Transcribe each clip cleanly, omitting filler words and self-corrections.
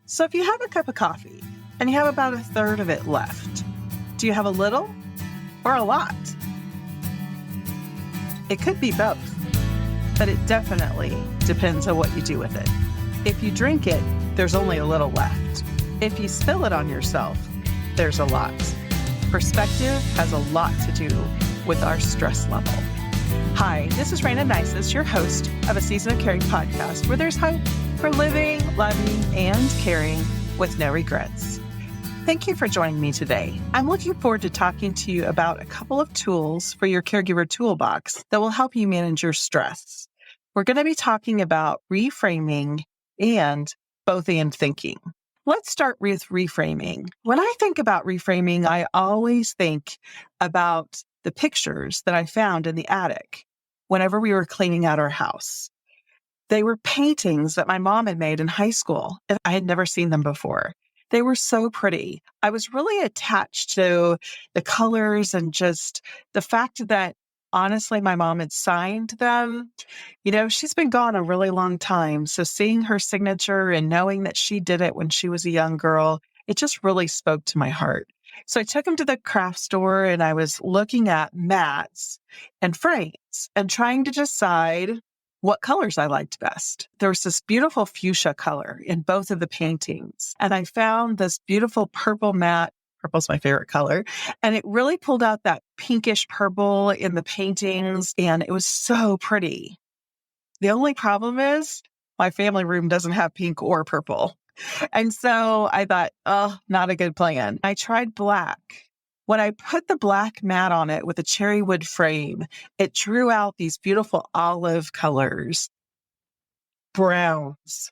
So if you have a cup of coffee and you have about a third of it left, do you have a little or a lot? It could be both, but it definitely depends on what you do with it. If you drink it, there's only a little left. If you spill it on yourself, there's a lot. Perspective has a lot to do with our stress level. Hi, this is Rayna Neises, your host of a Season of Caring podcast, where there's hope for living, loving, and caring with no regrets. Thank you for joining me today. I'm looking forward to talking to you about a couple of tools for your caregiver toolbox that will help you manage your stress. We're going to be talking about reframing and both and thinking. Let's start with reframing. When I think about reframing, I always think about the pictures that I found in the attic whenever we were cleaning out our house. They were paintings that my mom had made in high school, and I had never seen them before. They were so pretty. I was really attached to the colors and just the fact that, honestly, my mom had signed them. You know, she's been gone a really long time. So seeing her signature and knowing that she did it when she was a young girl, it just really spoke to my heart. So I took him to the craft store and I was looking at mats and frames and trying to decide what colors I liked best. There was this beautiful fuchsia color in both of the paintings. And I found this beautiful purple mat. Purple's my favorite color. And it really pulled out that pinkish purple in the paintings. And it was so pretty. The only problem is my family room doesn't have pink or purple. And so I thought, oh, not a good plan. I tried black. When I put the black mat on it with a cherry wood frame, it drew out these beautiful olive colors, browns,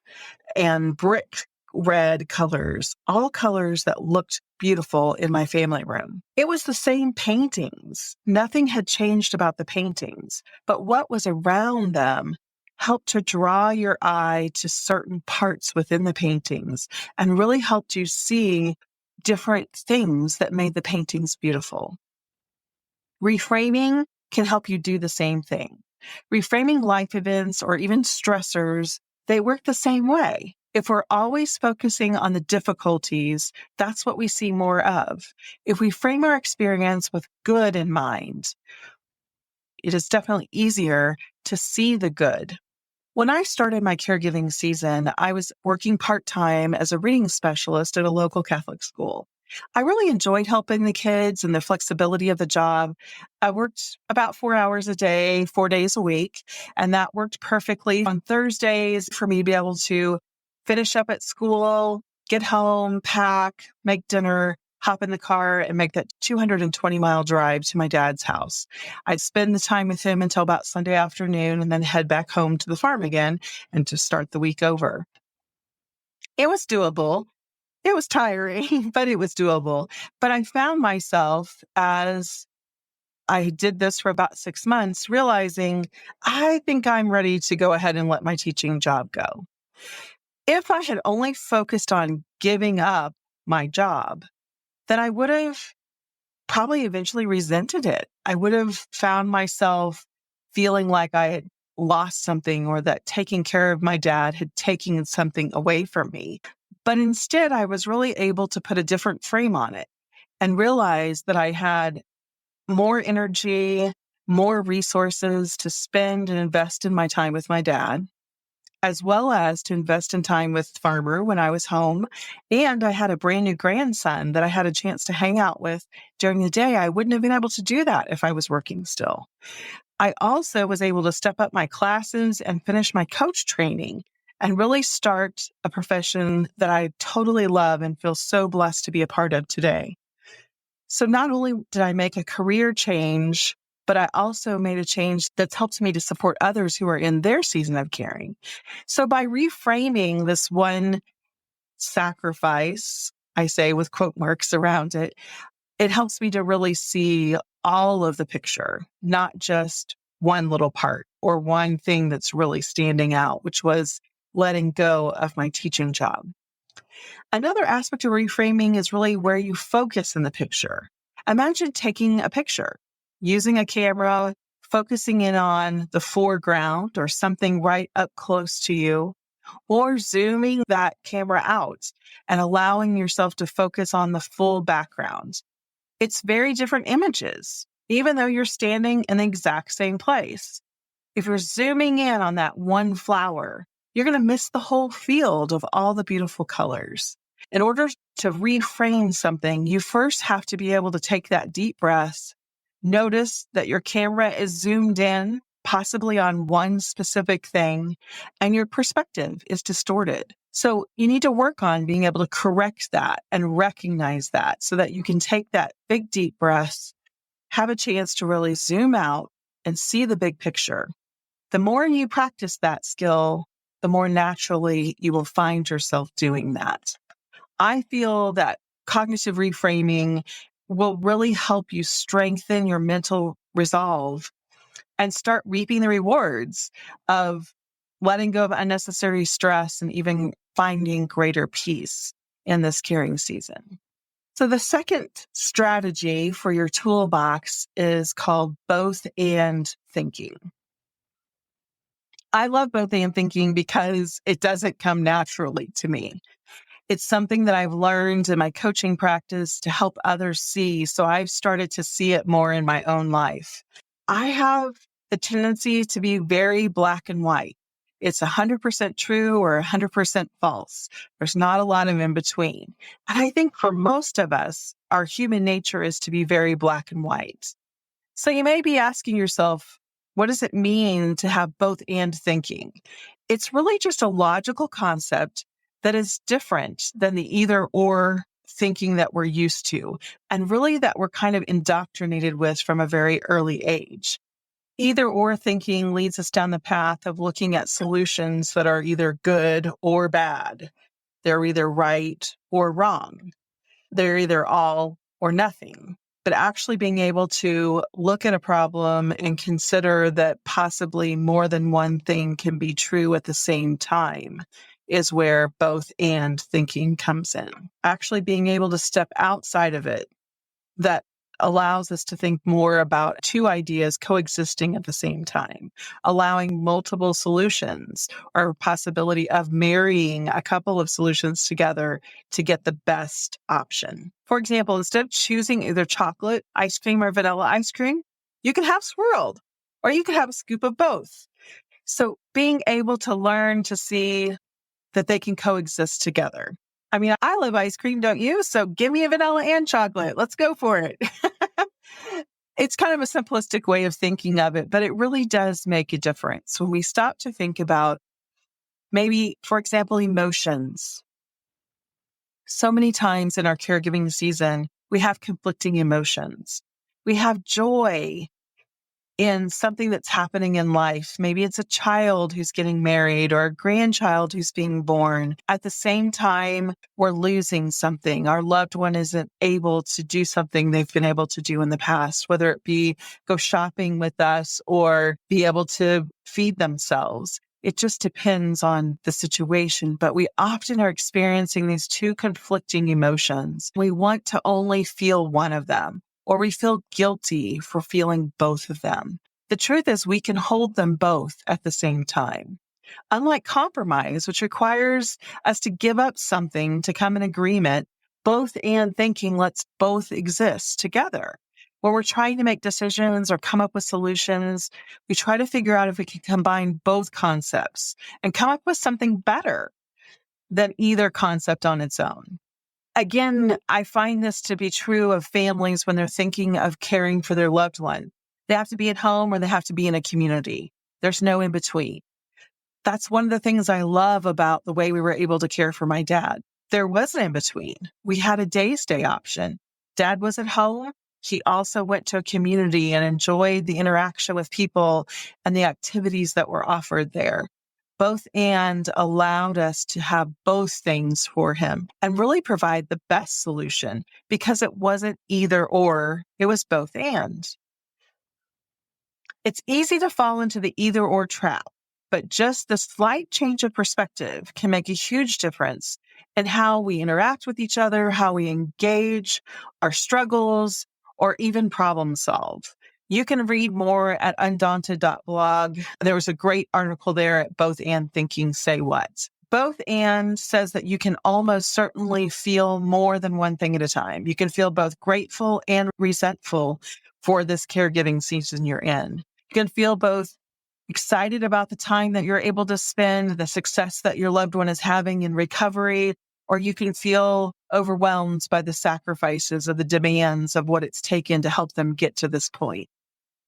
and brick red colors, all colors that looked beautiful in my family room. It was the same paintings. Nothing had changed about the paintings, but what was around them helped to draw your eye to certain parts within the paintings and really helped you see different things that made the paintings beautiful. Reframing can help you do the same thing. Reframing life events or even stressors, they work the same way. If we're always focusing on the difficulties, that's what we see more of. If we frame our experience with good in mind, it is definitely easier to see the good. When I started my caregiving season, I was working part-time as a reading specialist at a local Catholic school. I really enjoyed helping the kids and the flexibility of the job. I worked about 4 hours a day, 4 days a week, and that worked perfectly on Thursdays for me to be able to finish up at school, get home, pack, make dinner, hop in the car and make that 220-mile drive to my dad's house. I'd spend the time with him until about Sunday afternoon and then head back home to the farm again and to start the week over. It was doable. It was tiring, but it was doable. But I found myself, as I did this for about 6 months, realizing I think I'm ready to go ahead and let my teaching job go. If I had only focused on giving up my job, then I would have probably eventually resented it. I would have found myself feeling like I had lost something or that taking care of my dad had taken something away from me. But instead, I was really able to put a different frame on it and realize that I had more energy, more resources to spend and invest in my time with my dad, as well as to invest in time with Farmer when I was home. And I had a brand new grandson that I had a chance to hang out with during the day. I wouldn't have been able to do that if I was working still. I also was able to step up my classes and finish my coach training and really start a profession that I totally love and feel so blessed to be a part of today. So not only did I make a career change, but I also made a change that's helped me to support others who are in their season of caring. So by reframing this one sacrifice, I say with quote marks around it, it helps me to really see all of the picture, not just one little part or one thing that's really standing out, which was letting go of my teaching job. Another aspect of reframing is really where you focus in the picture. Imagine taking a picture, using a camera, focusing in on the foreground or something right up close to you, or zooming that camera out and allowing yourself to focus on the full background. It's very different images, even though you're standing in the exact same place. If you're zooming in on that one flower, you're going to miss the whole field of all the beautiful colors. In order to reframe something, you first have to be able to take that deep breath, notice that your camera is zoomed in, possibly on one specific thing, and your perspective is distorted. So you need to work on being able to correct that and recognize that so that you can take that big deep breath, have a chance to really zoom out and see the big picture. The more you practice that skill, the more naturally you will find yourself doing that. I feel that cognitive reframing will really help you strengthen your mental resolve and start reaping the rewards of letting go of unnecessary stress and even finding greater peace in this caring season. So the second strategy for your toolbox is called both and thinking. I love both and thinking because it doesn't come naturally to me. It's something that I've learned in my coaching practice to help others see. So I've started to see it more in my own life. I have the tendency to be very black and white. It's 100% true or 100% false. There's not a lot of in between. And I think for most of us, our human nature is to be very black and white. So you may be asking yourself, what does it mean to have both and thinking? It's really just a logical concept that is different than the either or thinking that we're used to, and really that we're kind of indoctrinated with from a very early age. Either or thinking leads us down the path of looking at solutions that are either good or bad. They're either right or wrong. They're either all or nothing. But actually being able to look at a problem and consider that possibly more than one thing can be true at the same time is where both and thinking comes in. Actually being able to step outside of it, that allows us to think more about two ideas coexisting at the same time, allowing multiple solutions or possibility of marrying a couple of solutions together to get the best option. For example, instead of choosing either chocolate ice cream or vanilla ice cream, you can have swirled or you can have a scoop of both. So being able to learn to see that they can coexist together. I mean, I love ice cream, don't you? So give me a vanilla and chocolate. Let's go for it. It's kind of a simplistic way of thinking of it, but it really does make a difference when we stop to think about maybe, for example, emotions. So many times in our caregiving season, we have conflicting emotions. We have joy in something that's happening in life. Maybe it's a child who's getting married or a grandchild who's being born. At the same time, we're losing something. Our loved one isn't able to do something they've been able to do in the past, whether it be go shopping with us or be able to feed themselves. It just depends on the situation, but we often are experiencing these two conflicting emotions. We want to only feel one of them, or we feel guilty for feeling both of them. The truth is we can hold them both at the same time. Unlike compromise, which requires us to give up something to come in agreement, both and thinking let's both exist together. When we're trying to make decisions or come up with solutions, we try to figure out if we can combine both concepts and come up with something better than either concept on its own. Again, I find this to be true of families when they're thinking of caring for their loved one. They have to be at home or they have to be in a community. There's no in between. That's one of the things I love about the way we were able to care for my dad. There was an in between. We had a day stay option. Dad was at home. He also went to a community and enjoyed the interaction with people and the activities that were offered there. Both and allowed us to have both things for him and really provide the best solution because it wasn't either or, it was both and. It's easy to fall into the either or trap, but just the slight change of perspective can make a huge difference in how we interact with each other, how we engage, our struggles, or even problem solve. You can read more at undaunted.blog. There was a great article there at Both And Thinking Say What. Both And says that you can almost certainly feel more than one thing at a time. You can feel both grateful and resentful for this caregiving season you're in. You can feel both excited about the time that you're able to spend, the success that your loved one is having in recovery, or you can feel overwhelmed by the sacrifices of the demands of what it's taken to help them get to this point.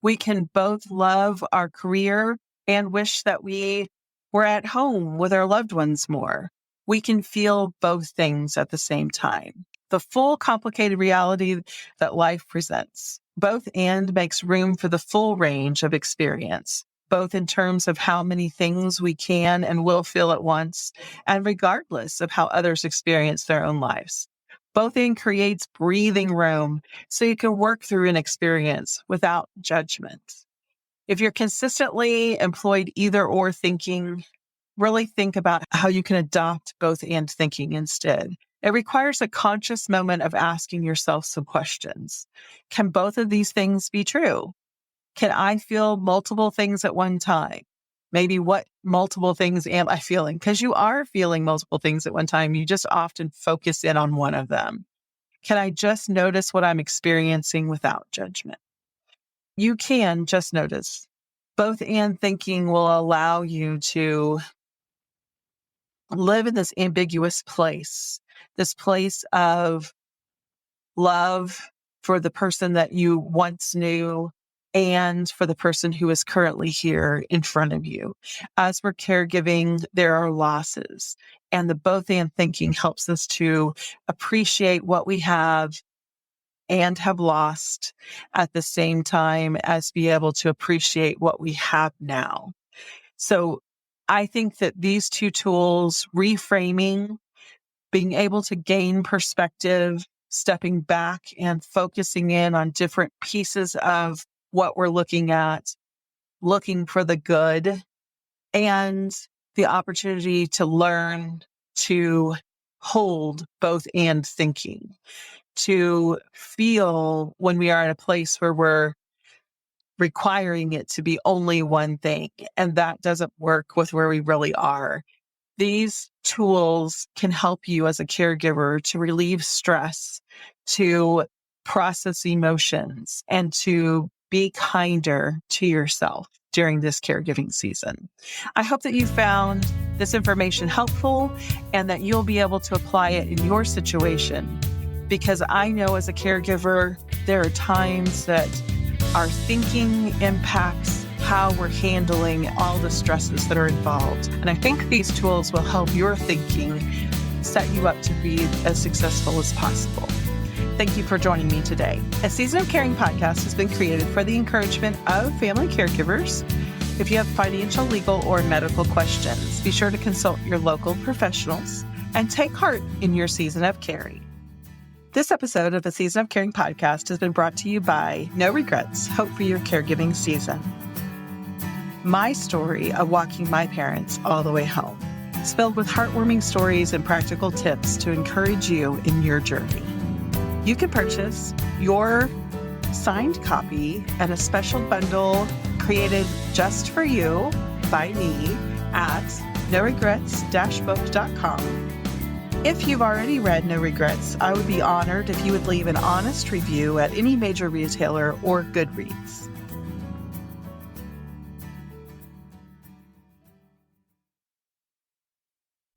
We can both love our career and wish that we were at home with our loved ones more. We can feel both things at the same time. The full complicated reality that life presents. Both And makes room for the full range of experience, both in terms of how many things we can and will feel at once, and regardless of how others experience their own lives. Both And creates breathing room so you can work through an experience without judgment. If you're consistently employed either or thinking, really think about how you can adopt both and thinking instead. It requires a conscious moment of asking yourself some questions. Can both of these things be true? Can I feel multiple things at one time? Maybe what multiple things am I feeling? Because you are feeling multiple things at one time. You just often focus in on one of them. Can I just notice what I'm experiencing without judgment? You can just notice. Both And thinking will allow you to live in this ambiguous place, this place of love for the person that you once knew and for the person who is currently here in front of you. As we're caregiving, there are losses, and the Both And thinking helps us to appreciate what we have and have lost at the same time as be able to appreciate what we have now. So I think that these two tools, reframing, being able to gain perspective, stepping back and focusing in on different pieces of what we're looking at, looking for the good, and the opportunity to learn to hold both and thinking, to feel when we are in a place where we're requiring it to be only one thing, and that doesn't work with where we really are. These tools can help you as a caregiver to relieve stress, to process emotions, and to be kinder to yourself during this caregiving season. I hope that you found this information helpful and that you'll be able to apply it in your situation, because I know as a caregiver, there are times that our thinking impacts how we're handling all the stresses that are involved. And I think these tools will help your thinking set you up to be as successful as possible. Thank you for joining me today. A Season of Caring podcast has been created for the encouragement of family caregivers. If you have financial, legal, or medical questions, be sure to consult your local professionals and take heart in your season of caring. This episode of the Season of Caring podcast has been brought to you by No Regrets, Hope for Your Caregiving Season. My story of walking my parents all the way home is filled with heartwarming stories and practical tips to encourage you in your journey. You can purchase your signed copy and a special bundle created just for you by me at noregrets-book.com. If you've already read No Regrets, I would be honored if you would leave an honest review at any major retailer or Goodreads.